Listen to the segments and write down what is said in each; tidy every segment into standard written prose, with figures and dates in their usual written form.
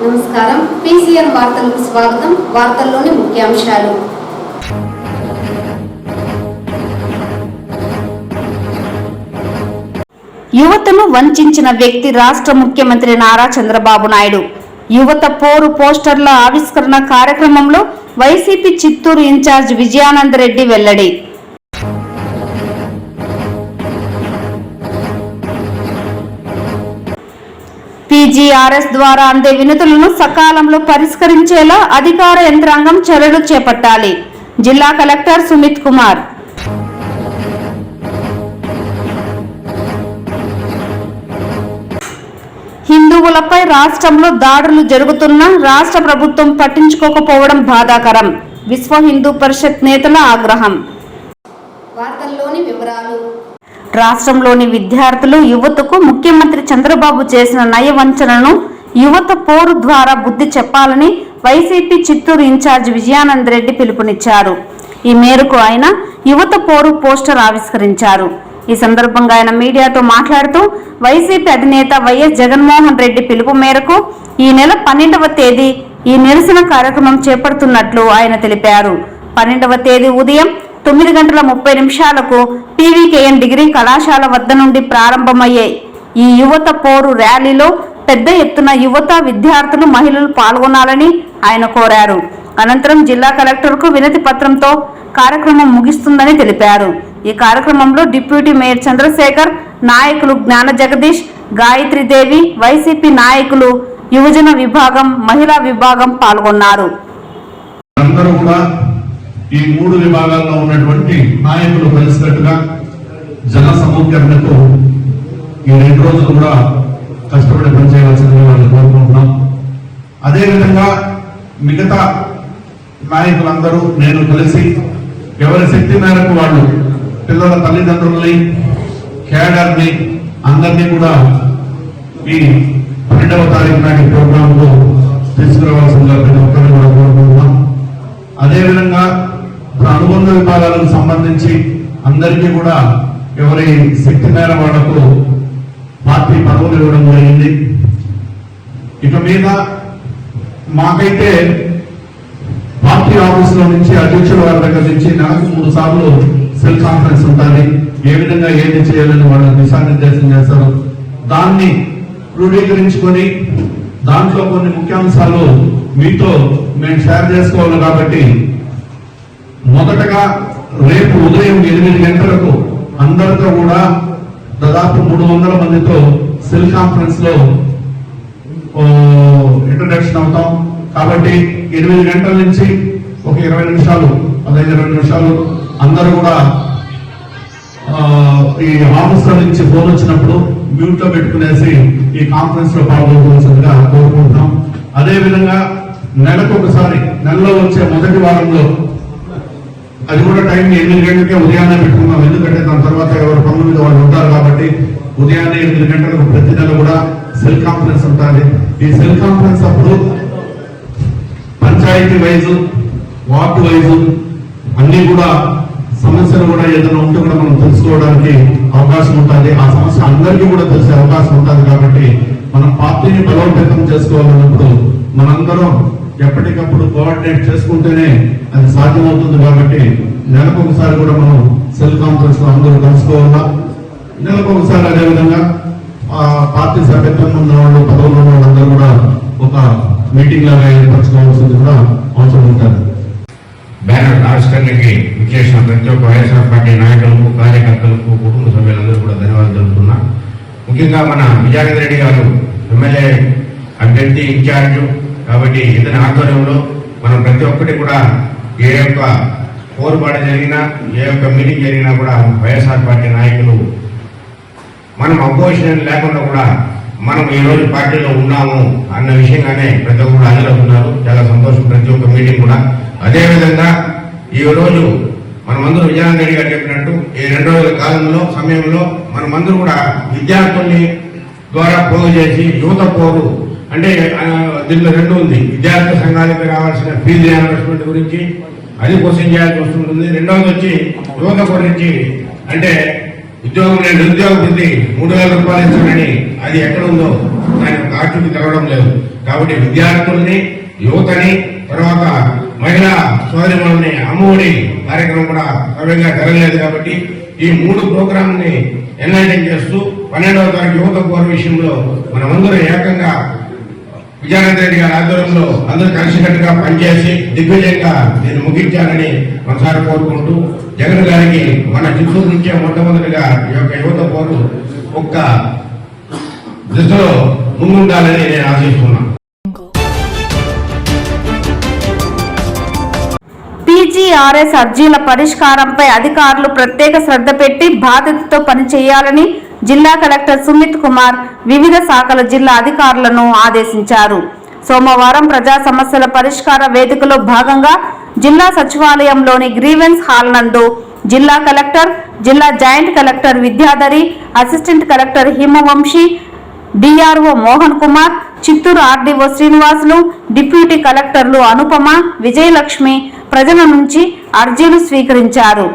నమస్కారం. పీసీఎన్ వార్తలకు స్వాగతం. వార్తల్లోని ముఖ్యాంశాలు. యువతను వంచిన వ్యక్తి రాష్ట్ర ముఖ్యమంత్రి నారా చంద్రబాబు నాయుడు. యువత పోరు పోస్టర్ల ఆవిష్కరణ కార్యక్రమంలో వైసీపీ చిత్తూరు ఇన్ఛార్జ్ విజయానంద్ రెడ్డి వెల్లడి. పీజీఆర్ఎస్ ద్వారా అందే వినతులను సకాలంలో పరిష్కరించేలా అధికార యంత్రాంగం చర్యలు చేపట్టాలి. జిల్లా కలెక్టర్ సుమిత్ కుమార్. హిందువులపై రాష్ట్రంలో దాడులు జరుగుతున్నా రాష్ట్ర ప్రభుత్వం పట్టించుకోకపోవడం బాధాకరం. విశ్వ హిందూ పరిషత్ నేతల ఆగ్రహం. వార్తల్లోని వివరాలు. రాష్ట్రంలోని విద్యార్థులు యువతకు ముఖ్యమంత్రి చంద్రబాబు చేసిన నయవంచనను యువత పోరు ద్వారా బుద్ధి చెప్పాలని వైసీపీ చిత్తూరు ఇన్ఛార్జ్ విజయానంద్ రెడ్డి పిలుపునిచ్చారు. ఈ మేరకు ఆయన యువత పోరు పోస్టర్ ఆవిష్కరించారు. ఈ సందర్భంగా ఆయన మీడియాతో మాట్లాడుతూ వైసీపీ అధినేత వైఎస్ జగన్మోహన్ రెడ్డి పిలుపు మేరకు ఈ నెల 12వ తేదీ ఈ నిరసన కార్యక్రమం చేపడుతున్నట్లు ఆయన తెలిపారు. 12వ తేదీ ఉదయం 9:30 పీవీకేఎన్ డిగ్రీ కళాశాల వద్ద నుండి ప్రారంభమయ్యే ఈ యువత పోరు ర్యాలీలో పెద్ద ఎత్తున యువత, విద్యార్థులు, మహిళలు పాల్గొనాలని ఆయన కోరారు. అనంతరం జిల్లా కలెక్టర్కు వినతి పత్రంతో కార్యక్రమం ముగిస్తుందని తెలిపారు. ఈ కార్యక్రమంలో డిప్యూటీ మేయర్ చంద్రశేఖర్, నాయకులు జ్ఞాన జగదీష్, గాయత్రీదేవి, వైసీపీ నాయకులు, యువజన విభాగం, మహిళా విభాగం పాల్గొన్నారు. ఈ 3 విభాగాల్లో ఉన్నటువంటి నాయకులు కలిసినట్టుగా జన సమూహీకరణకు ఈ 2 రోజులు కూడా కష్టపడి పనిచేయవలసిందని వాళ్ళు కోరుకుంటున్నాం. అదేవిధంగా మిగతా నాయకులందరూ నేను కలిసి ఎవరి శక్తి మేరకు వాళ్ళు పిల్లల తల్లిదండ్రుల్ని, కేడర్ని అందరినీ కూడా ఈ 12వ తారీఖు నాటి ప్రోగ్రాంకు తీసుకురావాల్సిందిగా ప్రతి ఒక్కరిని కూడా కోరుకుంటున్నాం. అదేవిధంగా అనుబంధ విభాగాలకు సంబంధించి అందరికీ కూడా ఎవరి శక్తి మేర వాళ్లకు పార్టీ పదవులు ఇవ్వడం జరిగింది. ఇక మీద మాకైతే పార్టీ ఆఫీసులో నుంచి అధ్యక్షుల వారి దగ్గర నుంచి నెలకు 3 సార్లు సెల్ కాన్ఫరెన్స్ ఉంటుంది. ఏ విధంగా ఏది చేయాలని వాళ్ళు దిశానిర్దేశం చేస్తారు. దాన్ని క్రోడీకరించుకొని దాంట్లో కొన్ని ముఖ్యాంశాలు మీతో మేము షేర్ చేసుకోవాలి. కాబట్టి మొదటగా రేపు ఉదయం 8 గంటలకు అందరితో కూడా దాదాపు 300 మందితో సెల్ కాన్ఫరెన్స్ లో ఇంట్రడక్షన్ అవుతాం. కాబట్టి 8 గంటల నుంచి ఒక 20 నిమిషాలు 15-20 నిమిషాలు అందరూ కూడా ఈ ఆఫీస్ నుంచి ఫోన్ వచ్చినప్పుడు మ్యూట్ లో పెట్టుకునేసి ఈ కాన్ఫరెన్స్ లో పాల్గొనవలసిందిగా కోరుకుంటున్నాం. అదేవిధంగా నెలకు ఒకసారి, నెలలో వచ్చే మొదటి వారంలో, అది కూడా టైం 8 గంటలకే ఉదయాన్నే పెట్టుకున్నాం. ఎందుకంటే దాని తర్వాత ఎవరు పనుల మీద వాళ్ళు ఉంటారు కాబట్టి ఉదయాన్నే 8 గంటలకు ప్రతి నెల కూడా సెల్ కాన్ఫరెన్స్ ఉంటుంది. ఈ సెల్ కాన్ఫరెన్స్ అప్పుడు పంచాయతీ వైజు, వార్డు వైజు అన్ని కూడా సమస్యలు కూడా ఏదైనా ఉంటే కూడా మనం తెలుసుకోవడానికి అవకాశం ఉంటుంది. ఆ సమస్య అందరికీ కూడా తెలిసే అవకాశం ఉంటుంది. కాబట్టి మనం పార్టీని బలోపేతం చేసుకోవాలన్నప్పుడు మనందరం ఎప్పటికప్పుడు కోఆర్డినేట్ చేసుకుంటేనే అది సాధ్యమవుతుంది. కాబట్టి నెలకు ఒకసారి కూడా మనం సెల్ కాన్ఫరెన్స్ లో అందరూ కలుసుకోవాలా. నెలకు ఒకసారి అదేవిధంగా పార్టీ సభ్యత్వం ఉన్న వాళ్ళు, పదవులు ఉన్న వాళ్ళందరూ కూడా ఒక మీటింగ్ లాగా ఏర్పరచుకోవాల్సింది కూడా అవసరం ఉంటుంది. బ్యానర్ ఆవిష్కరణకి విచ్చేసిన ప్రతి ఒక్క వైఎస్ఆర్ పార్టీ నాయకులకు, కార్యకర్తలకు, కుటుంబ సభ్యులందరూ కూడా ధన్యవాదాలు తెలుపుతున్నా. ముఖ్యంగా మన విజయానంద రెడ్డి గారు ఎమ్మెల్యే అభ్యర్థి ఇన్ఛార్జ్ కాబట్టి ఇతని ఆధ్వర్యంలో మనం ప్రతి ఒక్కటి కూడా ఏ యొక్క పోరుబాటు జరిగినా, ఏ యొక్క మీటింగ్ జరిగినా కూడా వైఎస్ఆర్ పార్టీ నాయకులు మనం అపోజిషన్ లేకుండా కూడా మనం ఈ రోజు పార్టీలో ఉన్నాము అన్న విషయంగానే ప్రతి ఒక్కరు హాజరవుతున్నారు. చాలా సంతోషం. ప్రతి ఒక్క మీటింగ్ కూడా అదేవిధంగా ఈ రోజు మనమందరూ విజయానంద రెడ్డి గారు చెప్పినట్టు ఈ 2 రోజుల కాలంలో సమయంలో మనమందరూ కూడా విద్యార్థుల్ని ద్వారా పోగు చేసి యువత పోరు అంటే దీంట్లో 2 ఉంది. విద్యార్థి సంఘాలకు రావాల్సిన ఫీజు రియంబర్స్మెంట్ గురించి అది క్వశ్చన్ చేయాల్సి వస్తుంటుంది. రెండవది వచ్చి యువత గురించి అంటే ఉద్యోగం లేని నిరుద్యోగ వృద్ధి 3,000 రూపాయలు ఇచ్చారని అది ఎక్కడ ఉందో దానికి ఆచూకీ తెలవడం లేదు. కాబట్టి విద్యార్థుల్ని, యువతని, తర్వాత మహిళా సోదరిమణుల్ని అమ్మఒడి కార్యక్రమం కూడా సవ్యంగా జరగలేదు. కాబట్టి ఈ 3 ప్రోగ్రాంని ఎన్లైటింగ్ చేస్తూ 12వ తరగతి యువత కోర్ విషయంలో మనమందరం ఏకంగా విజయానంద రెడ్డి గారి ఆధ్వర్యంలో అందరూ కలిసికట్టుగా పనిచేసి దిగ్విజయంగా దీన్ని ముగించాలని మనసారి కోరుకుంటూ, జగన్ గారికి మన చిత్తూరు నుంచే మొట్టమొదటిగా ఈ యొక్క యువత కోరు ఒక్క దిశలో ముందుండాలని నేను ఆశిస్తున్నాను. పీజీఆర్ఎస్ అర్జీల పరిష్కారంపై అధికారులు ప్రత్యేక శ్రద్ధ పెట్టి బాధ్యతతో పనిచేయాలని జిల్లా కలెక్టర్ సుమిత్ కుమార్ వివిధ శాఖల జిల్లా అధికారులను ఆదేశించారు. సోమవారం ప్రజా సమస్యల పరిష్కార వేదికలో భాగంగా జిల్లా సచివాలయంలోని గ్రీవెన్స్ హాల్ నందు జిల్లా కలెక్టర్, జిల్లా joint collector Vidyadhari, assistant collector Himavamshi, DRO Mohan Kumar, Chittoor RDO Srinivasulu, deputy కలెక్టర్లు అనుపమ, విజయలక్ష్మి ప్రజల నుంచి అర్జీలు స్వీకరించారు.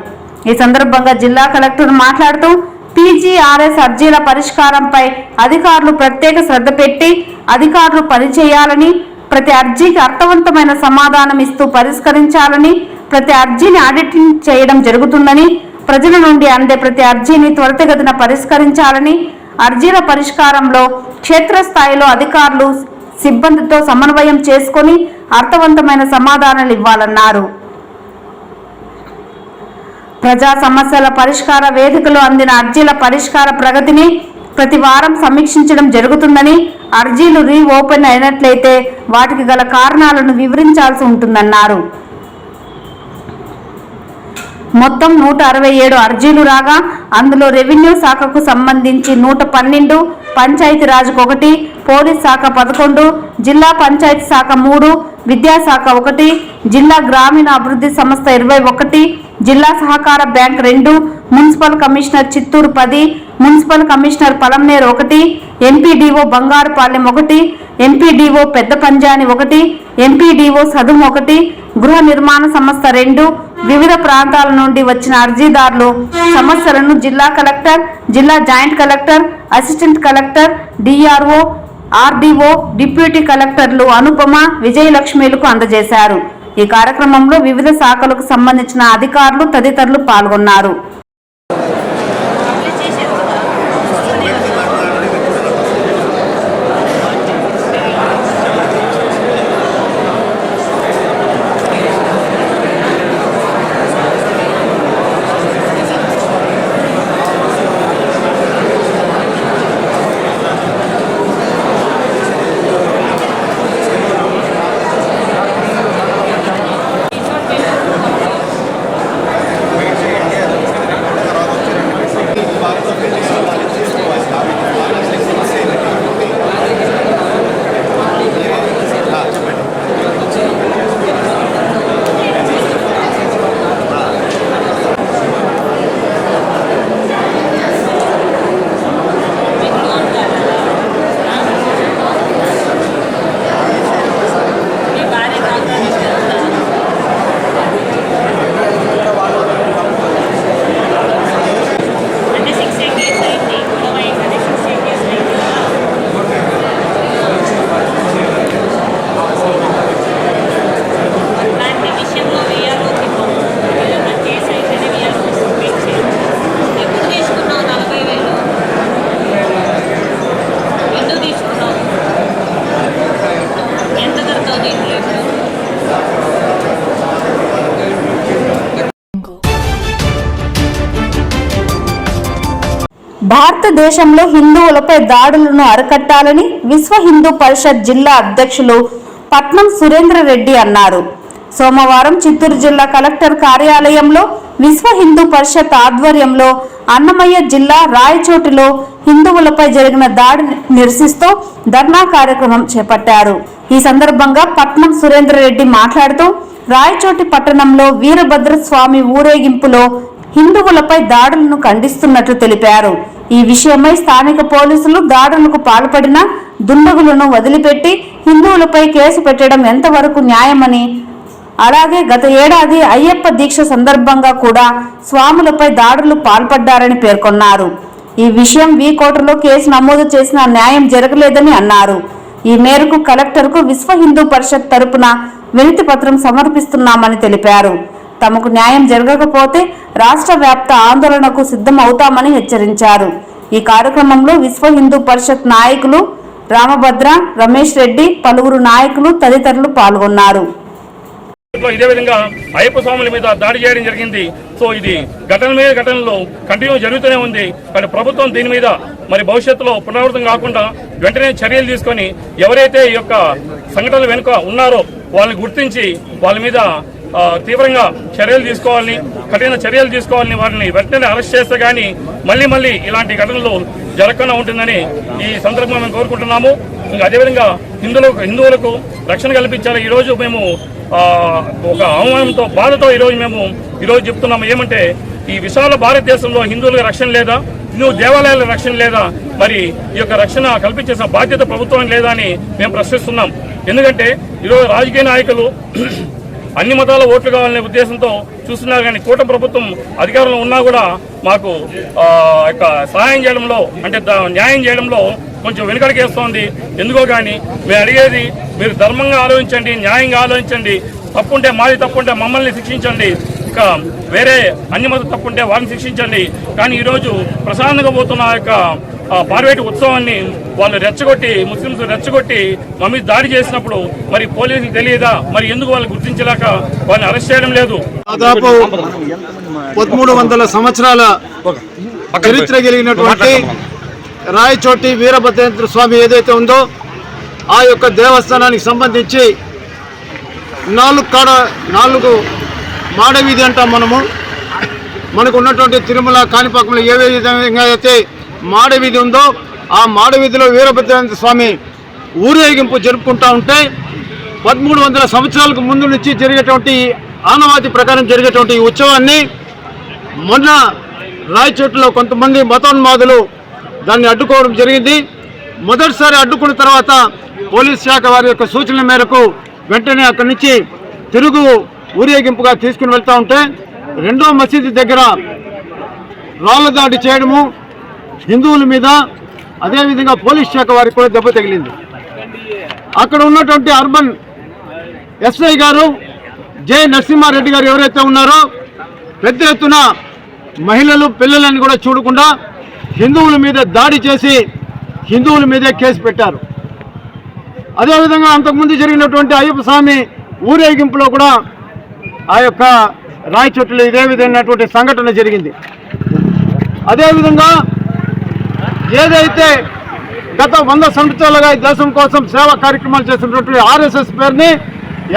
ఈ సందర్భంగా జిల్లా కలెక్టర్ మాట్లాడుతూ పీజీఆర్ఎస్ అర్జీల పరిష్కారంపై అధికారులు ప్రత్యేక శ్రద్ధ పెట్టి అధికారులు పనిచేయాలని, ప్రతి అర్జీకి అర్థవంతమైన సమాధానం ఇస్తూ పరిష్కరించాలని, ప్రతి అర్జీని ఆడిటింగ్ చేయడం జరుగుతుందని, ప్రజల నుండి అందే ప్రతి అర్జీని త్వరితగతిన పరిష్కరించాలని, అర్జీల పరిష్కారంలో క్షేత్రస్థాయిలో అధికారులు సిబ్బందితో సమన్వయం చేసుకొని అర్థవంతమైన సమాధానాలు ఇవ్వాలన్నారు. ప్రజా సమస్యల పరిష్కార వేదికలో అందిన అర్జీల పరిష్కార ప్రగతిని ప్రతి వారం సమీక్షించడం జరుగుతుందని, అర్జీలు రీఓపెన్ అయినట్లయితే వాటికి గల కారణాలను వివరించాల్సి ఉంటుందన్నారు. మొత్తం 167 అర్జీలు రాగా అందులో రెవెన్యూ శాఖకు సంబంధించి 112, పంచాయతీరాజ్కు 1, పోలీస్ శాఖ 11, జిల్లా పంచాయతీ శాఖ 3, విద్యాశాఖ 1, జిల్లా గ్రామీణ అభివృద్ధి సంస్థ 21, జిల్లా సహకార bank 2, municipal commissioner Chittoor 10, municipal commissioner Palamaner 1, MPDO Bangarupalem 1, MPDO పెద్ద పంజాని 1, ఎంపీడీఓ సదుం 1, గృహ నిర్మాణ సంస్థ 2. వివిధ ప్రాంతాల నుండి వచ్చిన అర్జీదారులు సమస్యలను జిల్లా కలెక్టర్, జిల్లా joint collector, assistant collector, DRO, RDO, deputy కలెక్టర్లు అనుపమ, విజయలక్ష్మిలకు అందజేశారు. ఈ కార్యక్రమంలో వివిధ శాఖలకు సంబంధించిన అధికారులు తదితరులు పాల్గొన్నారు. భారతదేశంలో హిందువులపై దాడులను అరికట్టాలని విశ్వ హిందూ పరిషత్ జిల్లా అధ్యక్షులు పట్నం సురేందర్ రెడ్డి అన్నారు. సోమవారం చిత్తూరు జిల్లా కలెక్టర్ కార్యాలయంలో విశ్వ హిందూ పరిషత్ ఆధ్వర్యంలో అన్నమయ్య జిల్లా రాయచోటిలో హిందువులపై జరిగిన దాడిని నిరసిస్తూ ధర్నా కార్యక్రమం చేపట్టారు. ఈ సందర్భంగా పట్నం సురేందర్ రెడ్డి మాట్లాడుతూ రాయచోటి పట్టణంలో వీరభద్ర స్వామి ఊరేగింపులో హిందువులపై దాడులను ఖండిస్తున్నట్లు తెలిపారు. ఈ విషయమై స్థానిక పోలీసులు దాడులకు పాల్పడిన దుండగులను వదిలిపెట్టి హిందువులపై కేసు పెట్టడం ఎంతవరకు న్యాయమని, అలాగే గత ఏడాది అయ్యప్ప దీక్ష సందర్భంగా కూడా స్వాములపై దాడులు పాల్పడ్డారని పేర్కొన్నారు. ఈ విషయం కోర్టులో కేసు నమోదు చేసినా న్యాయం జరగలేదని అన్నారు. ఈ మేరకు కలెక్టర్కు విశ్వ హిందూ పరిషత్ తరపున వినతి పత్రం సమర్పిస్తున్నామని తెలిపారు. తమకు న్యాయం జరగకపోతే రాష్ట్ర వ్యాప్త ఆందోళనకు సిద్ధం అవుతామని హెచ్చరించారు. ఈ కార్యక్రమంలో విశ్వ హిందూ పరిషత్ నాయకులు రామభద్ర, రమేష్ రెడ్డి, పలువురు నాయకులు తదితరులు పాల్గొన్నారు. ఇదే విధంగా అయ్యప్ప స్వాముల మీద దాడి చేయడం జరిగింది. సో ఇది ఘటనలు కంటిన్యూ జరుగుతూనే ఉంది. కానీ ప్రభుత్వం దీని మీద మరి భవిష్యత్తులో పునరావృతం కాకుండా వెంటనే చర్యలు తీసుకొని ఎవరైతే ఈ యొక్క సంఘటనల వెనుక ఉన్నారో వాళ్ళని గుర్తించి వాళ్ళ మీద తీవ్రంగా చర్యలు తీసుకోవాలని, కఠిన చర్యలు తీసుకోవాలని, వారిని వెంటనే అరెస్ట్ చేస్తే గానీ మళ్ళీ ఇలాంటి ఘటనలు జరగకుండా ఉంటుందని ఈ సందర్భంగా మేము కోరుకుంటున్నాము. ఇంకా అదేవిధంగా హిందువులకు రక్షణ కల్పించాలి. ఈరోజు మేము ఒక అవమానంతో, బాధతో ఈరోజు చెప్తున్నాము ఏమంటే, ఈ విశాల భారతదేశంలో హిందువులకు రక్షణ లేదా, హిందూ దేవాలయాల రక్షణ లేదా, మరి ఈ యొక్క రక్షణ కల్పించేసిన బాధ్యత ప్రభుత్వం లేదా అని మేము ప్రశ్నిస్తున్నాం. ఎందుకంటే ఈరోజు రాజకీయ నాయకులు అన్ని మతాల ఓట్లు కావాలనే ఉద్దేశంతో చూస్తున్నారు. కానీ కూటమి ప్రభుత్వం అధికారంలో ఉన్నా కూడా మాకు సహాయం చేయడంలో, అంటే న్యాయం చేయడంలో కొంచెం వెనుకడికేస్తోంది. ఎందుకో కానీ మేము అడిగేది, మీరు ధర్మంగా ఆలోచించండి, న్యాయంగా ఆలోచించండి. తప్పుంటే మాది తప్పుంటే మమ్మల్ని శిక్షించండి, ఇక వేరే అన్ని మత తప్పుంటే వారిని శిక్షించండి. కానీ ఈరోజు ప్రశాంతంగా పోతున్న యొక్క పార్వేటి ఉత్సవాన్ని వాళ్ళు ముస్లింస్ రెచ్చగొట్టి మా మీద దాడి చేసినప్పుడు మరి పోలీసులకు తెలియదా, మరి ఎందుకు వాళ్ళు గుర్తించలేక వాళ్ళని అరెస్ట్ చేయడం లేదు? దాదాపు 1300 సంవత్సరాల చరిత్ర కలిగినటువంటి రాయచోటి వీరభద్రేంద్ర స్వామి ఏదైతే ఉందో ఆ యొక్క దేవస్థానానికి సంబంధించి 4 మాడవీధి అంటాం మనకు ఉన్నటువంటి తిరుమల కాణిపాకంలో ఏ విధంగా అయితే మాడవీధి ఉందో ఆ మాడవీధిలో వీరభద్రేంద్ర స్వామి ఊరేగింపు జరుపుకుంటూ ఉంటే 1300 సంవత్సరాలకు ముందు నుంచి జరిగేటువంటి ఆనవాతి ప్రకారం జరిగేటువంటి ఈ ఉత్సవాన్ని మొన్న రాయచోటిలో కొంతమంది మతోన్మాదులు దాన్ని అడ్డుకోవడం జరిగింది. మొదటిసారి అడ్డుకున్న తర్వాత పోలీస్ శాఖ వారి యొక్క సూచనల మేరకు వెంటనే అక్కడి నుంచి తిరుగు ఊరేగింపుగా తీసుకుని వెళ్తూ ఉంటే రెండో మసీదు దగ్గర రాళ్ల దాడి చేయడము, హిందువుల మీద, అదేవిధంగా పోలీస్ శాఖ వారికి కూడా దెబ్బ తగిలింది. అక్కడ ఉన్నటువంటి అర్బన్ ఎస్ఐ గారు జె నరసింహారెడ్డి గారు ఎవరైతే ఉన్నారో పెద్ద ఎత్తున మహిళలు పిల్లలని కూడా చూడకుండా హిందువుల మీద దాడి చేసి హిందువుల మీదే కేసు పెట్టారు. అదేవిధంగా అంతకుముందు జరిగినటువంటి అయ్యప్ప స్వామి ఊరేగింపులో కూడా ఆ యొక్క రాయచోటిలో ఇదే విధమైనటువంటి సంఘటన జరిగింది. అదేవిధంగా ఏదైతే గత 100 సంవత్సరాలుగా ఈ దేశం కోసం సేవా కార్యక్రమాలు చేసినటువంటి ఆర్ఎస్ఎస్ పేరుని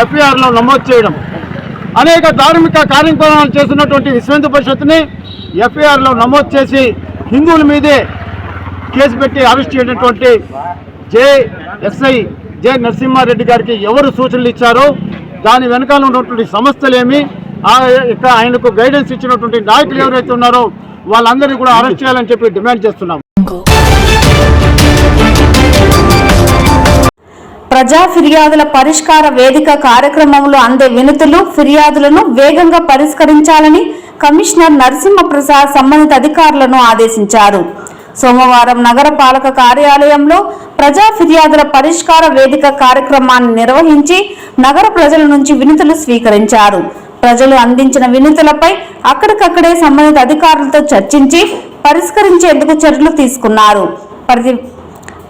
ఎఫ్ఐఆర్లో నమోదు చేయడం, అనేక ధార్మిక కార్యక్రమాలు చేసినటువంటి విశ్వ హిందూ పరిషత్ని ఎఫ్ఐఆర్లో నమోదు చేసి హిందువుల మీదే కేసు పెట్టి అరెస్ట్ చేయనటువంటి ఎస్ఐ జె నరసింహారెడ్డి గారికి ఎవరు సూచనలు ఇచ్చారో, దాని వెనకాల ఉన్నటువంటి సంస్థలేమి, ఆయనకు గైడెన్స్ ఇచ్చినటువంటి నాయకులు ఎవరైతే ఉన్నారో వాళ్ళందరినీ కూడా అరెస్ట్ చేయాలని చెప్పి డిమాండ్ చేస్తున్నాం. ప్రజా ఫిర్యాదుల పరిష్కార వేదిక కార్యక్రమంలో అందే వినతులు, ఫిర్యాదులను వేగంగా పరిష్కరించాలని కమిషనర్ నరసింహప్రసాద్ సంబంధిత అధికారులను ఆదేశించారు. సోమవారం నగరపాలక కార్యాలయంలో ప్రజా ఫిర్యాదుల పరిష్కార వేదిక కార్యక్రమాన్ని నిర్వహించి నగర ప్రజల నుంచి వినతులు స్వీకరించారు. ప్రజలు అందించిన వినతులపై అక్కడికక్కడే సంబంధిత అధికారులతో చర్చించి పరిష్కరించేందుకు చర్యలు తీసుకున్నారు.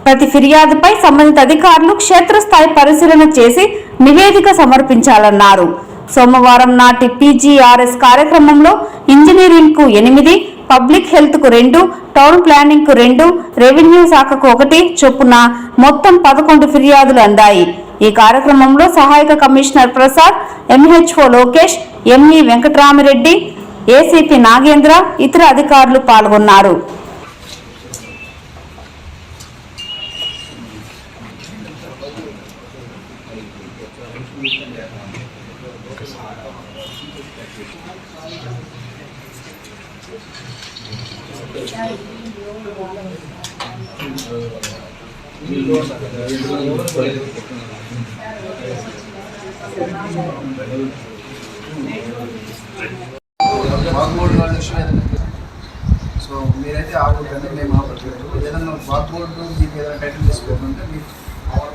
ప్రతి ఫిర్యాదుపై సంబంధిత అధికారులు క్షేత్రస్థాయి పరిశీలన చేసి నివేదిక సమర్పించాలన్నారు. సోమవారం నాటి పీజీఆర్ఎస్ కార్యక్రమంలో ఇంజనీరింగ్ కు 8, పబ్లిక్ హెల్త్ కు 2, టౌన్ ప్లానింగ్ కు 2, రెవెన్యూ శాఖకు 1 చొప్పున మొత్తం 11 ఫిర్యాదులు అందాయి. ఈ కార్యక్రమంలో సహాయక commissioner Prasad, MHO Lokesh, ME Venkataramireddy, ACP Nagendra, ఇతర అధికారులు పాల్గొన్నారు. సో మీరైతే ఆగొద్దండి, మేము ఆపట్లేదు. ఏదైనా బాక్ బోర్డు మీకు ఏదైనా టైటిల్ తీసుకోవాలంటే మీకు అందరికీ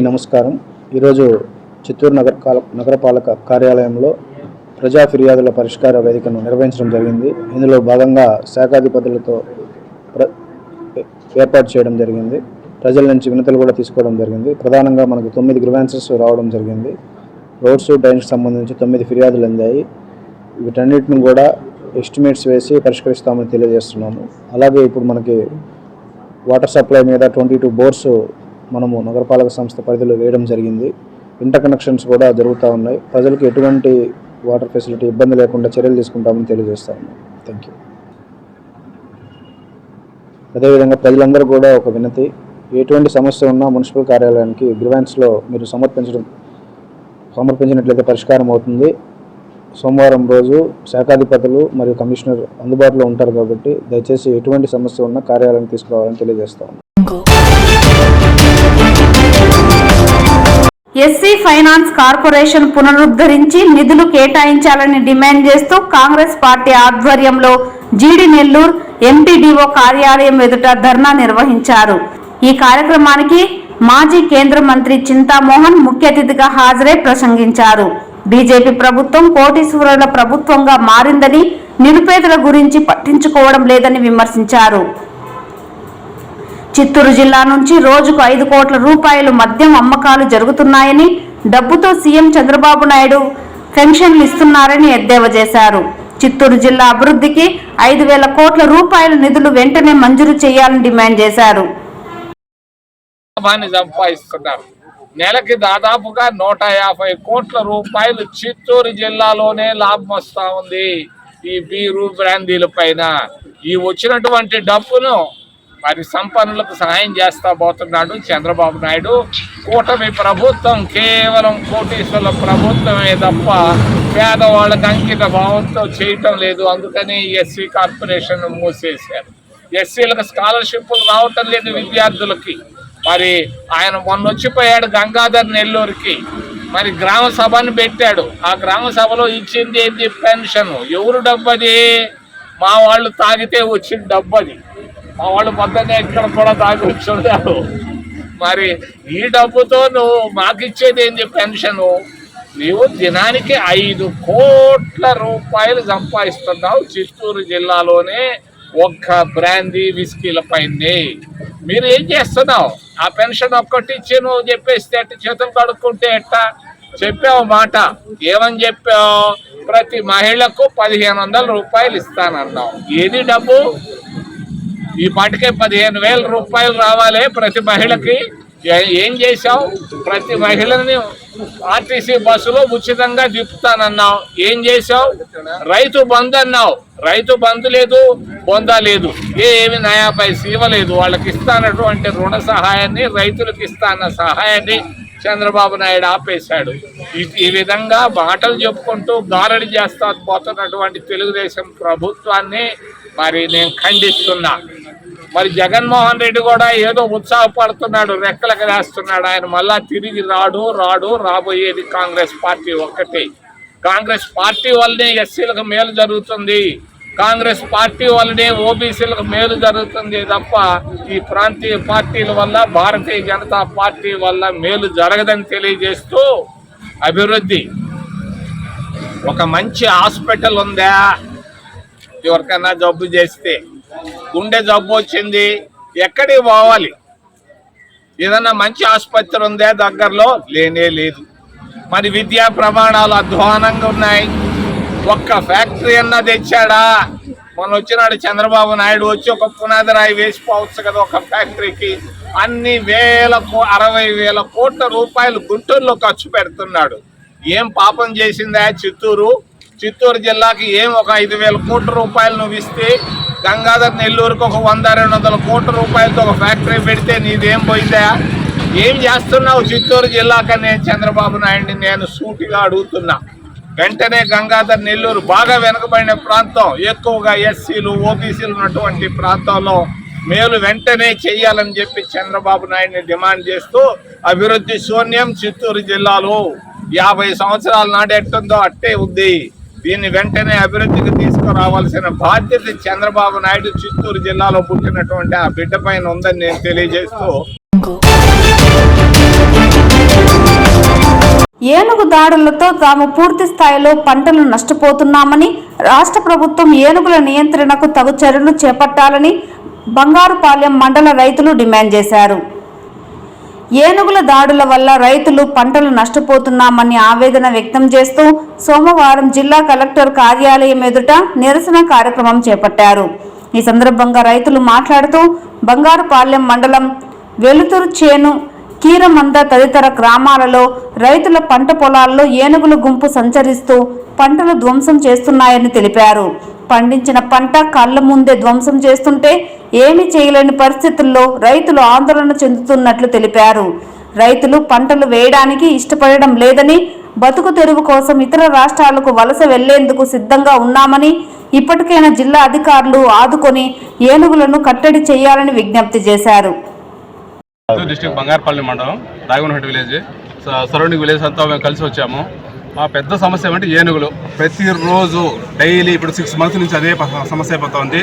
నమస్కారం. ఈరోజు చిత్తూరు నగరపాలక కార్యాలయంలో ప్రజా ఫిర్యాదుల పరిష్కార వేదికను నిర్వహించడం జరిగింది. ఇందులో భాగంగా శాఖాధిపతులతో ఏర్పాటు చేయడం జరిగింది. ప్రజల నుంచి వినతులు కూడా తీసుకోవడం జరిగింది. ప్రధానంగా మనకు 9 గ్రీవెన్సెస్ రావడం జరిగింది. రోడ్స్ డ్రైనేజ్ సంబంధించి 9 ఫిర్యాదులు అందాయి. వీటన్నిటిని కూడా ఎస్టిమేట్స్ వేసి పరిష్కరిస్తామని తెలియజేస్తున్నాము. అలాగే ఇప్పుడు మనకి వాటర్ సప్లై మీద 22 బోర్స్ మనము నగరపాలక సంస్థ పరిధిలో వేయడం జరిగింది. ఇంటర్ కనెక్షన్స్ కూడా జరుగుతూ ఉన్నాయి. ప్రజలకు ఎటువంటి వాటర్ ఫెసిలిటీ ఇబ్బంది లేకుండా చర్యలు తీసుకుంటామని తెలియజేస్తాము. Thank you. అదేవిధంగా ప్రజలందరూ కూడా ఒక వినతి, ఎటువంటి సమస్య ఉన్నా మున్సిపల్ కార్యాలయానికి గ్రీవెన్స్లో మీరు సమర్పించినట్లయితే పరిష్కారం అవుతుంది. సోమవారం రోజు శాఖాధిపతులు మరియు కమిషనర్ అందుబాటులో ఉంటారు కాబట్టి దయచేసి ఎటువంటి సమస్య ఉన్నా కార్యాలయానికి తీసుకురావాలని తెలియజేస్తాము. ఎస్సీ ఫైనాన్స్ కార్పొరేషన్ పునరుద్ధరించి నిధులు కేటాయించాలని డిమాండ్ చేస్తూ కాంగ్రెస్ పార్టీ ఆధ్వర్యంలో జీడి నెల్లూరు ఎంపీడీఓ కార్యాలయం ఎదుట ధర్నా నిర్వహించారు. ఈ కార్యక్రమానికి మాజీ కేంద్ర మంత్రి చింతామోహన్ ముఖ్య అతిథిగా హాజరై ప్రసంగించారు. బీజేపీ ప్రభుత్వం కోటీశ్వరుల ప్రభుత్వంగా మారిందని, నిరుపేదల గురించి పట్టించుకోవడం లేదని విమర్శించారు. చిత్తూరు జిల్లా నుంచి రోజుకు 5 కోట్ల రూపాయలు మద్యం అమ్మకాలు జరుగుతున్నాయని, డబ్బుతో సీఎం చంద్రబాబు నాయుడు పెన్షన్లు ఇస్తున్నారని ఎద్దేవా చేశారు. చిత్తూరు జిల్లా అభివృద్ధికి 5,000 కోట్ల రూపాయల నిధులు వెంటనే మంజూరు చేయాలని డిమాండ్ చేశారు. సంపాదిస్తున్నారు. నెలకి దాదాపుగా 150 కోట్ల రూపాయలు చిత్తూరు జిల్లాలోనే లాభం వస్తూ ఉంది ఈ బీరు బ్రాందీల పైన. ఈ వచ్చినటువంటి డబ్బును మరి సంపన్నులకు సహాయం చేస్తా పోతున్నాడు చంద్రబాబు నాయుడు. కూటమి ప్రభుత్వం కేవలం కోటీశ్వరుల ప్రభుత్వమే తప్ప పేదవాళ్ళకి అంకిత భావంతో చేయటం లేదు. అందుకని ఎస్సీ కార్పొరేషన్ మూసేశారు. ఎస్సీలకు స్కాలర్షిప్లు రావటం లేదు విద్యార్థులకి. మరి ఆయన మొన్న వచ్చిపోయాడు గంగాధర్ నెల్లూరుకి, మరి గ్రామ సభను పెట్టాడు. ఆ గ్రామ సభలో ఇచ్చింది ఏంటి? పెన్షన్. ఎవరు డబ్బు అది? మా వాళ్ళు తాగితే వచ్చిన డబ్బు అది. మా వాళ్ళు పొద్దున్నే ఇక్కడ కూడా తాగి వచ్చుంటారు. మరి ఈ డబ్బుతో నువ్వు మాకు ఇచ్చేది ఏంటి? పెన్షను. నీవు దినానికి 5 కోట్ల రూపాయలు సంపాదిస్తున్నావు చిత్తూరు జిల్లాలోనే ఒక్క బ్రాందీ విస్కీల పైనే. మీరు ఏం చేస్తున్నావు? ఆ పెన్షన్ ఒక్కటి ఇచ్చి నువ్వు చెప్పేస్తే అట్ట చేతులు కడుక్కుంటే ఎట్టా? చెప్పావు మాట, ఏమని చెప్పావు? ప్రతి మహిళకు 1,500 రూపాయలు ఇస్తానన్నావు. ఏది డబ్బు? ఈ పాటికే 15,000 రూపాయలు రావాలి ప్రతి మహిళకి. ఏం చేశావు? ప్రతి మహిళని ఆర్టీసీ బస్సులో ఉచితంగా తిప్పుతానన్నావు. ఏం చేశావు? రైతు బంధు అన్నావు. రైతు బంధు లేదు, బొందా లేదు, ఏమి నయా పైసా ఇవ్వలేదు. వాళ్ళకి ఇస్తానటువంటి రుణ సహాయాన్ని, రైతులకు ఇస్తాన్న సహాయాన్ని చంద్రబాబు నాయుడు ఆపేశాడు. ఈ విధంగా మాటలు చెప్పుకుంటూ గారడి చేస్తా పోతున్నటువంటి తెలుగుదేశం ప్రభుత్వాన్ని మరి నేను ఖండిస్తున్నా. మరి జగన్మోహన్ రెడ్డి కూడా ఏదో ఉత్సాహపడుతున్నాడు, రెక్కలకు వేస్తున్నాడు. ఆయన మళ్ళా తిరిగి రాబోయేది కాంగ్రెస్ పార్టీ ఒక్కటే. కాంగ్రెస్ పార్టీ వల్లనే ఎస్సీలకు మేలు జరుగుతుంది, కాంగ్రెస్ పార్టీ వల్లనే ఓబీసీలకు మేలు జరుగుతుంది తప్ప ఈ ప్రాంతీయ పార్టీల వల్ల, భారతీయ జనతా పార్టీ వల్ల మేలు జరగదని తెలియజేస్తూ, అభివృద్ధి, ఒక మంచి హాస్పిటల్ ఉందా? ఎవరికైనా జబ్బు చేస్తే, గుండె జబ్బు వచ్చింది, ఎక్కడికి పోవాలి? ఏదన్నా మంచి ఆసుపత్రి ఉందా దగ్గరలో? లేనే లేదు. మరి విద్యా ప్రమాణాలు అధ్వానంగా ఉన్నాయి. ఒక్క ఫ్యాక్టరీ అన్నా తెచ్చాడా? మొన్న వచ్చినాడు చంద్రబాబు నాయుడు, వచ్చి ఒక పునాది రాయి వేసిపోవచ్చు కదా ఒక ఫ్యాక్టరీకి. అన్ని 60,000 కోట్ల రూపాయలు గుంటూరులో ఖర్చు పెడుతున్నాడు. ఏం పాపం చేసిందా చిత్తూరు జిల్లాకి? ఏం ఒక 5,000 కోట్ల రూపాయలు నువ్వు ఇస్తే, గంగాధర్ నెల్లూరుకు ఒక 100-200 కోట్ల రూపాయలతో ఒక ఫ్యాక్టరీ పెడితే నీదేం పోయిందా? ఏం చేస్తున్నావు చిత్తూరు జిల్లాకనే చంద్రబాబు నాయుడిని నేను సూటిగా అడుగుతున్నా. వెంటనే గంగాధర్ నెల్లూరు బాగా వెనుకబడిన ప్రాంతం, ఎక్కువగా ఎస్సీలు ఓబీసీలు ఉన్నటువంటి ప్రాంతంలో మేలు వెంటనే చేయాలని చెప్పి చంద్రబాబు నాయుడిని డిమాండ్ చేస్తూ అభివృద్ధి శూన్యం చిత్తూరు జిల్లాలో 50 సంవత్సరాల నాటి ఎట్టుందో అట్టే ఉంది. దీన్ని వెంటనే అభివృద్ధికి తీసుకురావాల్సిన బాధ్యత చంద్రబాబు నాయుడు చిత్తూరు జిల్లాలో పుట్టినటువంటి ఆ బిడ్డ పైన ఉందని నేను తెలియజేస్తూ, ఏనుగు దాడులతో తాము పూర్తి స్థాయిలో పంటలు నష్టపోతున్నామని, రాష్ట్ర ప్రభుత్వం ఏనుగుల నియంత్రణకు తగు చర్యలు చేపట్టాలని బంగారుపాలెం మండల రైతులు డిమాండ్ చేశారు. ఏనుగుల దాడుల వల్ల రైతులు పంటలు నష్టపోతున్నామని ఆవేదన వ్యక్తం చేస్తూ సోమవారం జిల్లా కలెక్టర్ కార్యాలయం ఎదుట నిరసన కార్యక్రమం చేపట్టారు. ఈ సందర్భంగా రైతులు మాట్లాడుతూ బంగారుపాలెం మండలం వెలుతురు చేను, కీరమంద తదితర గ్రామాలలో రైతుల పంట పొలాల్లో ఏనుగుల గుంపు సంచరిస్తూ పంటలు ధ్వంసం చేస్తున్నాయని తెలిపారు. పండించిన పంట కళ్ళ ముందే ధ్వంసం చేస్తుంటే ఏమీ చేయలేని పరిస్థితుల్లో రైతులు ఆందోళన చెందుతున్నట్లు తెలిపారు. రైతులు పంటలు వేయడానికి ఇష్టపడడం లేదని, బతుకు తెరువు కోసం ఇతర రాష్ట్రాలకు వలస వెళ్లేందుకు సిద్ధంగా ఉన్నామని, ఇప్పటికైనా జిల్లా అధికారులు ఆదుకొని ఏనుగులను కట్టడి చేయాలని విజ్ఞప్తి చేశారు. డిస్ట్రిక్ట్ బంగారుపల్లి మండలం రాఘవనహట్టి విలేజ్, సరౌండింగ్ విలేజ్ అంతా మేము కలిసి వచ్చాము. మా పెద్ద సమస్య ఏమంటే ఏనుగులు. ప్రతిరోజు డైలీ ఇప్పుడు 6 months నుంచి అదే సమస్య అయిపోతుంది.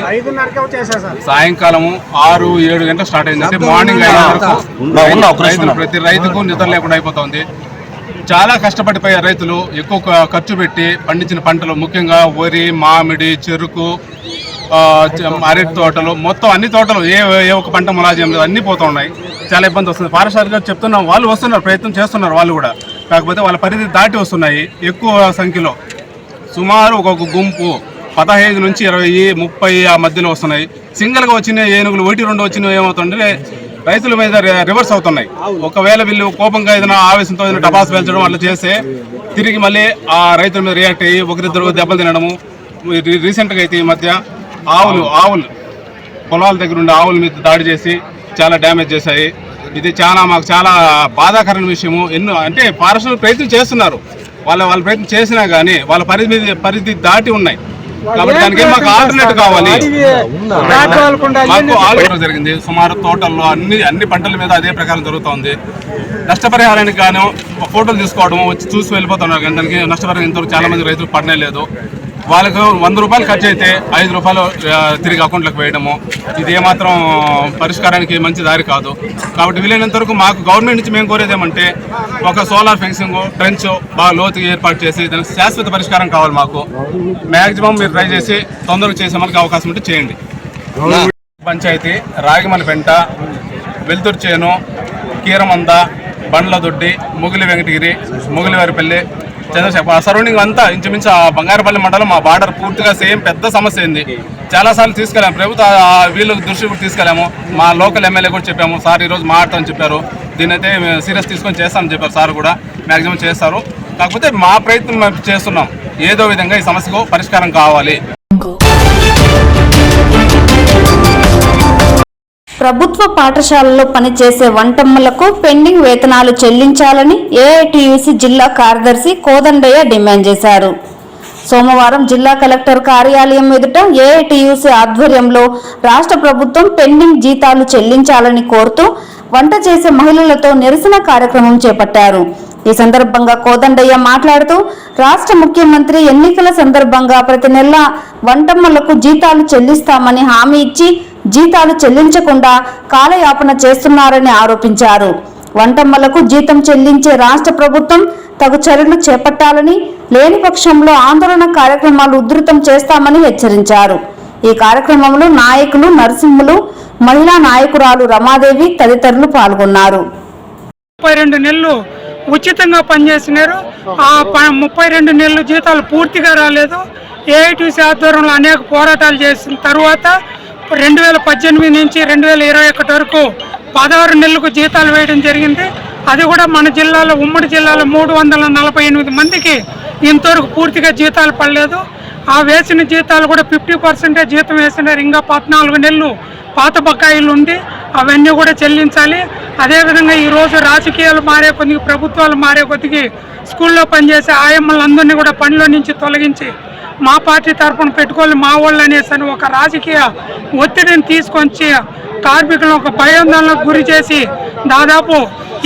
సాయంకాలము 6-7 గంటలు స్టార్ట్ అయిందంటే మార్నింగ్ 5 వరకు ప్రతి రైతుకు నిద్ర లేకుండా అయిపోతుంది. చాలా కష్టపడిపోయారు రైతులు. ఎక్కువ ఖర్చు పెట్టి పండించిన పంటలు, ముఖ్యంగా వరి, మామిడి, చెరుకు, అరటి తోటలు, మొత్తం అన్ని తోటలు ఏ ఒక్క పంట ములాజం లేదు, అన్నీ పోతూ ఉన్నాయి. చాలా ఇబ్బంది వస్తుంది. ఫారెస్ట్ అధికారులు చెప్తున్నాం, వాళ్ళు వస్తున్నారు, ప్రయత్నం చేస్తున్నారు వాళ్ళు కూడా. కాకపోతే వాళ్ళ పరిధి దాటి వస్తున్నాయి. ఎక్కువ సంఖ్యలో సుమారు ఒక గుంపు 15 నుంచి 20, 30 ఆ మధ్యలో వస్తున్నాయి. సింగిల్గా వచ్చిన ఏనుగులు 1-2 వచ్చినవి ఏమవుతుంటే రైతుల మీద రివర్స్ అవుతున్నాయి. ఒకవేళ వీళ్ళు కోపంగా ఏదైనా ఆవేశంతో ఏదైనా టపాసు పెంచడం అట్లా చేస్తే తిరిగి మళ్ళీ ఆ రైతుల మీద రియాక్ట్ అయ్యి ఒకరిద్దరు దెబ్బలు తినడము. రీసెంట్గా అయితే ఈ మధ్య ఆవులు పొలాల దగ్గర ఉండే ఆవుల మీద దాడి చేసి చాలా డ్యామేజ్ చేశాయి. ఇది మాకు చాలా బాధాకరమైన విషయము. ఎన్నో అంటే ఫారెస్టులు ప్రయత్నం చేస్తున్నారు, వాళ్ళ ప్రయత్నం చేసినా కానీ వాళ్ళ పరిధి దాటి ఉన్నాయి. కాబట్టి దానికి మాకు ఆల్టర్నేట్ కావాలి. మాకు ఆల్టర్నేట్ జరిగింది. సుమారు తోటల్లో అన్ని పంటల మీద అదే ప్రకారం జరుగుతుంది. నష్టపరిహారానికి గాను ఫోటోలు తీసుకోవడం, వచ్చి చూసి వెళ్ళిపోతున్నారు. కానీ దానికి నష్టపరిహారం ఇంతవరకు చాలా మంది రైతులు పడనే లేదు. వాళ్ళకు 100 రూపాయలు ఖర్చు అయితే 5 రూపాయలు తిరిగి అకౌంట్లోకి వేయడము, ఇది ఏమాత్రం పరిష్కారానికి మంచి దారి కాదు. కాబట్టి వీలైనంత వరకు మాకు గవర్నమెంట్ నుంచి మేము కోరేది ఏమంటే ఒక సోలార్ ఫెన్సింగ్, ట్రెంచ్ బాగా లోతుగా ఏర్పాటు చేసి దానికి శాశ్వత పరిష్కారం కావాలి. మాకు మ్యాక్సిమం మీరు ట్రై చేసి తొందరగా చేసే మనకి అవకాశం ఉంటే చేయండి. పంచాయతీ రాగిమలపెంట, వెలుతురు చేను, కీరమంద, బండ్లదొడ్డి, ముగిలి వెంకటగిరి, ముగిలివారిపల్లి, చంద్రశేఖర్ సరౌండింగ్ అంతా ఇంచుమించు ఆ బంగారుపల్లి మండలం మా బార్డర్ పూర్తిగా సేమ్ పెద్ద సమస్య అయింది. చాలాసార్లు తీసుకెళ్ళాము, ప్రభుత్వ వీళ్ళ దృష్టి కూడా తీసుకెళ్ళాము. మా లోకల్ ఎమ్మెల్యే కూడా చెప్పాము, సార్ ఈరోజు మాట్లాడతామని చెప్పారు. దీని అయితే సీరియస్ తీసుకొని చేస్తామని చెప్పారు. సార్ కూడా మ్యాక్సిమం చేస్తారు. కాకపోతే మా ప్రయత్నం మేము చేస్తున్నాం. ఏదో విధంగా ఈ సమస్యకు పరిష్కారం కావాలి. ప్రభుత్వ పాఠశాలలో పనిచేసే వంటమ్మలకు పెండింగ్ వేతనాలు చెల్లించాలని ఏఐటీయూసీ జిల్లా కార్యదర్శి కోదండయ్య డిమాండ్ చేశారు. సోమవారం జిల్లా కలెక్టర్ కార్యాలయం ఎదుట ఏఐటీయూసీ ఆధ్వర్యంలో రాష్ట్ర ప్రభుత్వం పెండింగ్ జీతాలు చెల్లించాలని కోరుతూ వంట చేసే మహిళలతో నిరసన కార్యక్రమం చేపట్టారు. ఈ సందర్భంగా కోదండయ్య మాట్లాడుతూ రాష్ట్ర ముఖ్యమంత్రి ఎన్నికల సందర్భంగా ప్రతి నెల వంటమ్మలకు జీతాలు చెల్లిస్తామని హామీ ఇచ్చి జీతాలు చెల్లించకుండా కాలయాపన చేస్తున్నారని ఆరోపించారు. వంటమ్మలకు జీతం చెల్లించే రాష్ట్ర ప్రభుత్వం తగు చర్యలు చేపట్టాలని, లేని పక్షంలో ఆందోళన కార్యక్రమాలు ఉధృతం చేస్తామని హెచ్చరించారు. ఈ కార్యక్రమంలో నాయకులు నరసింహులు, మహిళా నాయకురాలు రమాదేవి తదితరులు పాల్గొన్నారు. 32 నెలలు ఉచితంగా పనిచేసినారు. ఆ 32 నెలలు జీతాలు పూర్తిగా రాలేదు. ఏఐటీసీ ఆధ్వర్యంలో అనేక పోరాటాలు చేసిన తర్వాత 2018 నుంచి 2021 వరకు 16 నెలలకు జీతాలు వేయడం జరిగింది. అది కూడా మన జిల్లాలో, ఉమ్మడి జిల్లాలో 348 మందికి ఇంతవరకు పూర్తిగా జీతాలు పడలేదు. ఆ వేసిన జీతాలు కూడా 50% జీతం వేసినారు. ఇంకా 14 నెలలు పాత బకాయిలు ఉంది, అవన్నీ కూడా చెల్లించాలి. అదేవిధంగా ఈరోజు రాజకీయాలు మారే కొద్దికి, ప్రభుత్వాలు మారే కొద్దికి స్కూల్లో పనిచేసే ఆయమ్మలందరినీ కూడా పనిలో నుంచి తొలగించి మా పార్టీ తరఫున పెట్టుకోవాలి మా వాళ్ళు అనేసి అని ఒక రాజకీయ ఒత్తిడిని తీసుకొచ్చి కార్మికులను ఒక భయాందోళనకు గురి చేసి దాదాపు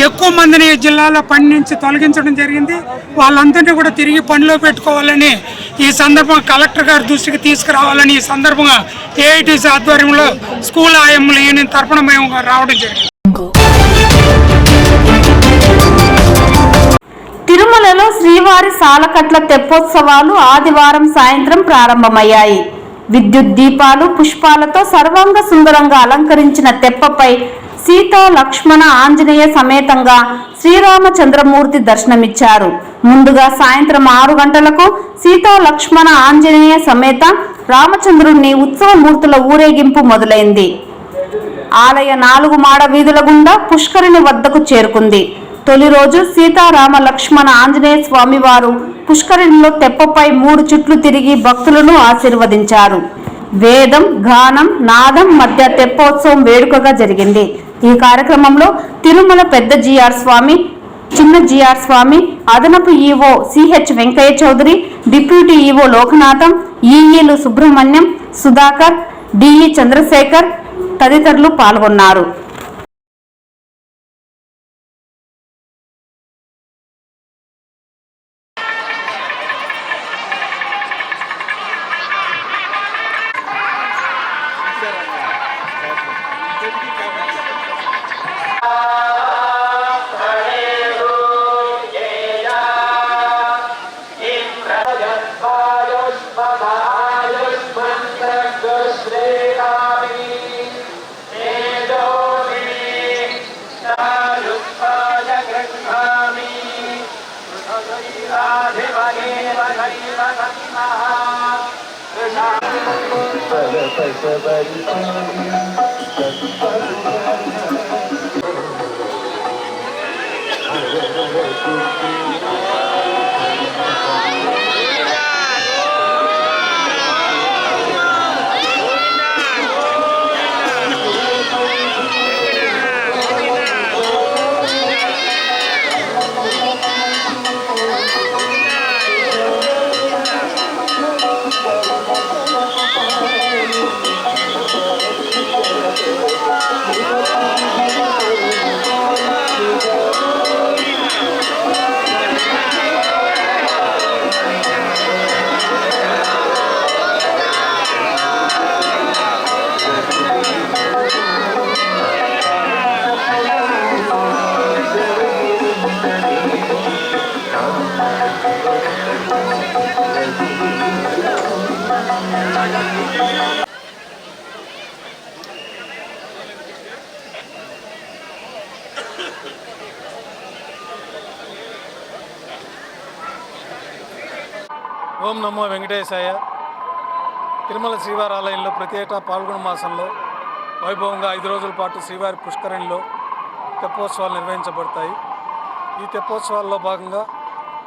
ఎక్కువ మందిని జిల్లాలో పని నుంచి తొలగించడం జరిగింది. వాళ్ళందరినీ కూడా తిరిగి పనిలో పెట్టుకోవాలని ఈ సందర్భంగా కలెక్టర్ గారి దృష్టికి తీసుకురావాలని ఈ సందర్భంగా ఏఐటీసీ ఆధ్వర్యంలో స్కూల్ ఆయమ్మల యూనియన్ తరఫున మేము రావడం జరిగింది. తిరుమలలో శ్రీవారి సాలకట్ల తెప్పోత్సవాలు ఆదివారం సాయంత్రం ప్రారంభమయ్యాయి. విద్యుత్ దీపాలు, పుష్పాలతో సర్వాంగ సుందరంగా అలంకరించిన తెప్పపై సీతా లక్ష్మణ ఆంజనేయ సమేతంగా శ్రీరామచంద్రమూర్తి దర్శనమిచ్చారు. ముందుగా సాయంత్రం 6 గంటలకు సీతా లక్ష్మణ ఆంజనేయ సమేత రామచంద్రుణ్ణి ఉత్సవమూర్తుల ఊరేగింపు మొదలైంది. ఆలయ 4 మాడ వీధుల గుండా పుష్కరిణి వద్దకు చేరుకుంది. తొలి రోజు సీతారామ లక్ష్మణ ఆంజనేయ స్వామి వారు పుష్కరిణిలో తెప్పపై 3 చుట్లు తిరిగి భక్తులను ఆశీర్వదించారు. వేదం, గానం, నాదం మధ్య తెప్పోత్సవం వేడుకగా జరిగింది. ఈ కార్యక్రమంలో తిరుమల పెద్ద జిఆర్ స్వామి, చిన్న జిఆర్ స్వామి, అదనపు EO CH Venkaiah Chowdary, deputy EO Lokanatham, ఈఈలు సుబ్రహ్మణ్యం, సుధాకర్, డిఈ చంద్రశేఖర్ తదితరులు పాల్గొన్నారు. ఓం నమో వెంకటేశాయ. తిరుమల శ్రీవారి ఆలయంలో ప్రతి ఏటా పాల్గొన మాసంలో వైభవంగా 5 రోజుల పాటు శ్రీవారి పుష్కరిణిలో తెప్పోత్సవాలు నిర్వహించబడతాయి. ఈ తెప్పోత్సవాల్లో భాగంగా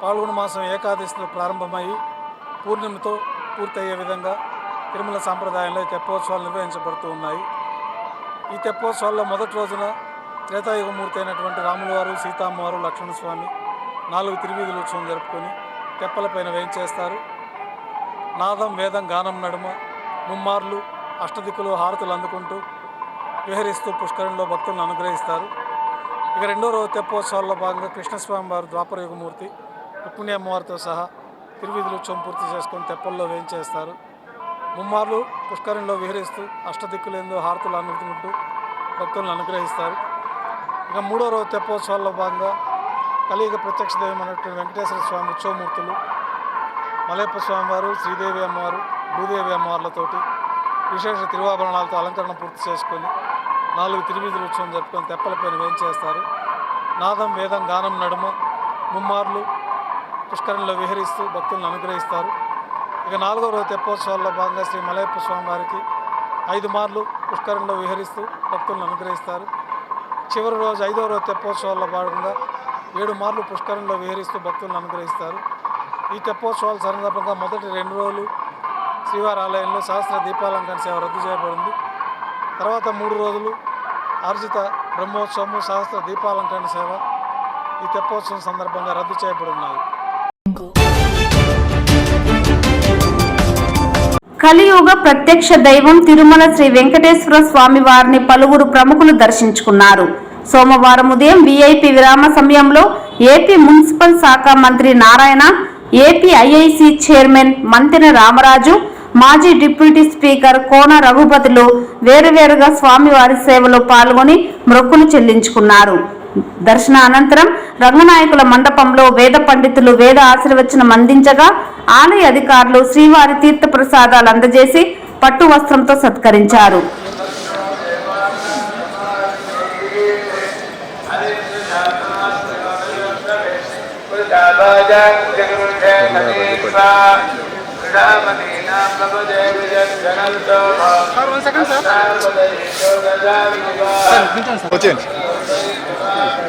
పాల్గొన మాసం ఏకాదశిలో ప్రారంభమయ్యి పూర్ణిమతో పూర్తయ్యే విధంగా తిరుమల సాంప్రదాయంలో ఈ తెప్పోత్సవాలు నిర్వహించబడుతూ ఉన్నాయి. ఈ తెప్పోత్సవాల్లో మొదటి రోజున త్రేతాయుగమూర్తి అయినటువంటి రాములవారు, సీతమ్మవారు, లక్ష్మణస్వామి 4 తిరువీధుల ఉత్సవం జరుపుకొని తెప్పలపైన వేయించేస్తారు. నాదం, వేదం, గానం నడుమ ముమ్మార్లు అష్టదిక్కులు హారతులు అందుకుంటూ విహరిస్తూ పుష్కరిణిలో భక్తులను అనుగ్రహిస్తారు. ఇక రెండో రోజు తెప్పోత్సవాల్లో భాగంగా కృష్ణస్వామి వారు ద్వాపరయుగమూర్తి, రుక్మిణి అమ్మవారితో సహా తిరువీధుల ఉత్సవం పూర్తి చేసుకొని తెప్పల్లో వేయించేస్తారు. ముమ్మార్లు పుష్కరిణిలో విహరిస్తూ అష్టదిక్కులేందు హారతులు అందుకుంటూ భక్తులను అనుగ్రహిస్తారు. ఇక మూడో రోజు తెప్పోత్సవాల్లో భాగంగా కలియుగ ప్రత్యక్ష దైవం అనేటువంటి వెంకటేశ్వర స్వామి ఉత్సవమూర్తులు, మలయప్ప స్వామివారు, శ్రీదేవి అమ్మవారు, భూదేవి అమ్మవార్లతోటి విశేష తిరువాభరణాలతో అలంకరణ పూర్తి చేసుకొని 4 తిరువీధుల ఉత్సవం జరుపుకొని తెప్పలపైన వేయించేస్తారు. నాదం, వేదం, గానం నడుమ ముమ్మార్లు పుష్కరిణిలో విహరిస్తూ భక్తులను అనుగ్రహిస్తారు. ఇక 4వ రోజు తెప్పోత్సవాల్లో భాగంగా శ్రీ మలయప్ప స్వామివారికి 5 మార్లు పుష్కరిణిలో విహరిస్తూ భక్తులను అనుగ్రహిస్తారు. చివరి రోజు 5వ రోజు తెప్పోత్సవాల్లో భాగంగా 7 మార్లు పుష్కరిణిలో విహరిస్తూ భక్తులను అనుగ్రహిస్తారు. ఈ తెప్పోత్సవాల సందర్భంగా మొదటి 2 రోజులు శ్రీవారి ఆలయంలో సహస్ర దీపాలంకరణ సేవ రద్దు చేయబడింది. తర్వాత 3 రోజులు ఆర్జిత బ్రహ్మోత్సవము, సహస్ర దీపాలంకరణ సేవ ఈ తెప్పోత్సవం సందర్భంగా రద్దు చేయబడి ఉన్నాయి. కలియుగ ప్రత్యక్ష దైవం తిరుమల శ్రీ వెంకటేశ్వర స్వామి వారిని పలువురు ప్రముఖులు దర్శించుకున్నారు. సోమవారం ఉదయం వీఐపీ విరామ సమయంలో ఏపీ మున్సిపల్ శాఖ మంత్రి Narayana, AP IIC chairman Mantena Ramaraju, మాజీ డిప్యూటీ స్పీకర్ కోన రఘుపతులు వేరువేరుగా స్వామివారి సేవలో పాల్గొని మొక్కులు చెల్లించుకున్నారు. దర్శన అనంతరం రంగనాయకుల మండపంలో వేద పండితులు వేద ఆశీర్వచనం అందించగా ఆలయ అధికారులు శ్రీవారి తీర్థ ప్రసాదాలు అందజేసి పట్టు వస్త్రంతో సత్కరించారు.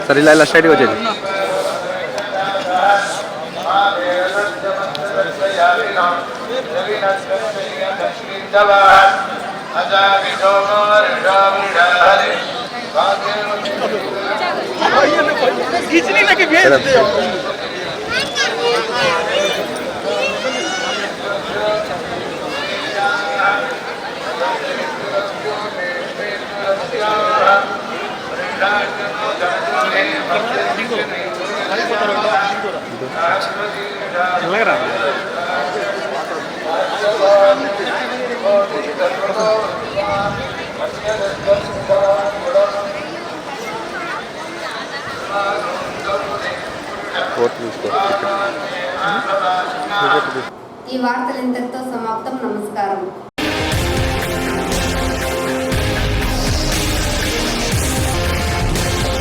సరే ఇలా స్ట్రైట్గా వచ్చేది. ఈ వార్తలు ఇంతటితో సమాప్తం. నమస్కారం.